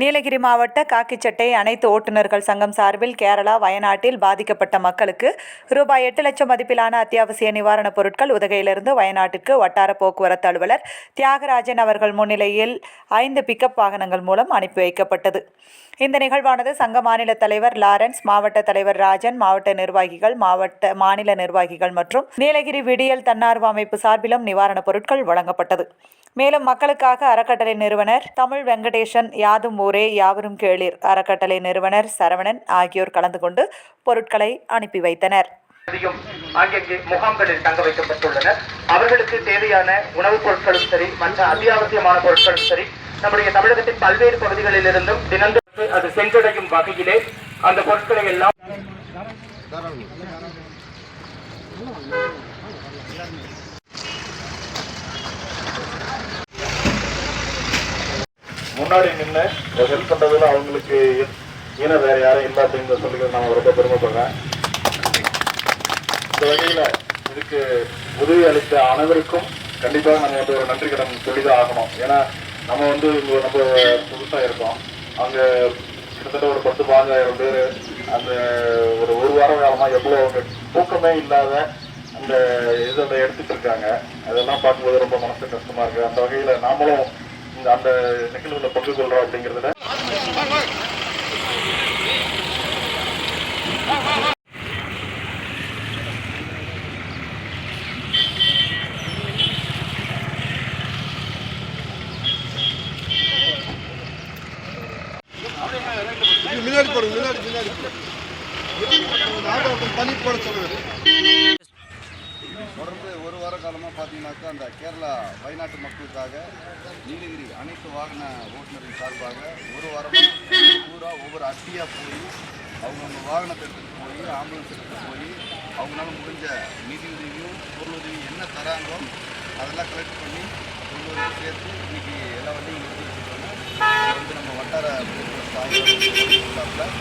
நீலகிரி மாவட்ட காக்கிச்சட்டை அனைத்து ஓட்டுநர்கள் சங்கம் சார்பில் கேரளா, வயநாட்டில் பாதிக்கப்பட்ட மக்களுக்கு ரூபாய் 8 லட்சம் மதிப்பிலான அத்தியாவசிய நிவாரணப் பொருட்கள் உதகையிலிருந்து வயநாட்டிற்கு வட்டார போக்குவரத்து அலுவலர் தியாகராஜன் அவர்கள் முன்னிலையில் 5 பிக்கப் வாகனங்கள் மூலம் அனுப்பி வைக்கப்பட்டது. இந்த நிகழ்வானது சங்க மாநில தலைவர் லாரன்ஸ், மாவட்ட தலைவர் ராஜன், மாவட்ட நிர்வாகிகள், மாநில நிர்வாகிகள் மற்றும் நீலகிரி விடியல் தன்னார்வ அமைப்பு சார்பிலும் நிவாரணப் பொருட்கள் வழங்கப்பட்டது. மேலும் மக்களுக்காக அறக்கட்டளை நிறுவனர் தமிழ் வெங்கடேசன், யாதும் ஊரே யாவரும் கேளீர் அறக்கட்டளை நிறுவனர் சரவணன் ஆகியோர் கலந்து கொண்டு பொருட்களை அனுப்பி வைத்தனர். அங்கங்கே முகாம்களில் தங்க வைக்கப்பட்டுள்ளனர். அவர்களுக்கு தேவையான உணவுப் பொருட்களும் சரி, மற்ற அத்தியாவசியமான பொருட்களும் சரி, நம்முடைய தமிழகத்தின் பல்வேறு பகுதிகளில் இருந்தும் தினந்தோறும் அது சென்றடையும் வகையிலே அந்த பொருட்களை எல்லாம் முன்னாடி நின்று ஹெல்ப் பண்றதுல அவங்களுக்கு வேற யாரும் இல்லை அப்படின்னு சொல்லி நான் ரொம்ப பெருமைப்படுறேன். இந்த வகையில இதுக்கு உதவி அளித்த அனைவருக்கும் கண்டிப்பாக நம்ம ஒரு நன்றி கடன் சொல்லிதான் ஆகணும். ஏன்னா நம்ம நம்ம புதுசா இருக்கோம். அங்க கிட்டத்தட்ட ஒரு 10-15,000 பேர் அந்த ஒரு வார காலமா எவ்வளவு அவங்க தூக்கமே இல்லாத அந்த இதை எடுத்துட்டு இருக்காங்க. அதெல்லாம் பார்க்கும்போது ரொம்ப மனசு கஷ்டமா இருக்கு. அந்த வகையில நாமளும் அந்த நிகழ்வுல பங்கு கொள்றோம் அப்படிங்கிறதுல தொடர்ந்து ஒரு வார காலமாக பார்த்தீங்கன்னாக்கா அந்த கேரளா வயநாட்டு மக்களுக்காக நீலகிரி அனைத்து வாகன ஓட்டுநரின் சார்பாக ஒரு வாரமாக பூரா ஒவ்வொரு அட்டியாக போய் அவங்கவுங்க வாகனத்தை எடுத்துகிட்டு போய் ஆம்புலன்ஸ் எடுத்துகிட்டு போய் அவங்களால முடிஞ்ச நிதி உதவியும் பொருள் உதவியும் என்ன தராங்களோ அதெல்லாம் கலெக்ட் பண்ணி ஒவ்வொரு சேர்த்து இன்றைக்கி எல்லா வண்டியும் எடுத்துக்கிட்டு நம்ம வட்டார போக்குவரத்து ஆகியோர்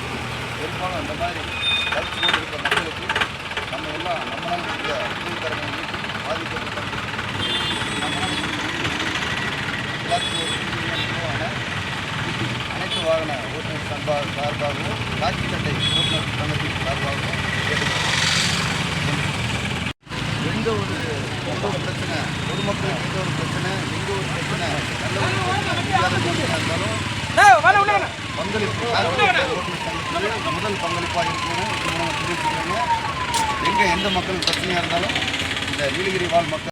பெரும்பாலும் அந்த மாதிரி கழிச்சு கொண்டு இருக்கிற மக்களுக்கு நம்ம எல்லாம் நம்மளால் இருக்கிற உதவிக்கரங்களை நீட்டி பாதிக்கப்பட்ட நம்மளால் எல்லாத்துக்கும் அனைத்து வாகன ஓட்டுநர் சார்பாகவும் காக்கிச்சட்டை ஓட்டுநர் சங்கத்தின் சார்பாகவும் கேட்டுக்கிறோம். எந்த ஒரு பிரச்சனை பொதுமக்களுக்கு எந்த ஒரு பிரச்சனை, எந்த ஒரு பிரச்சனை, நல்ல ஒரு பிரச்சனை, முடியாத பிரச்சனை இருந்தாலும் பங்களிப்பு ஓட்டுநர் சங்கத்துக்கு முதல் பங்களிப்பாக இருக்குன்னு தெரிவிச்சுக்கிறாங்க. எந்த மக்களுக்கு பிரச்சனையாக இருந்தாலும் இந்த நீலகிரி வாழ் மக்கள்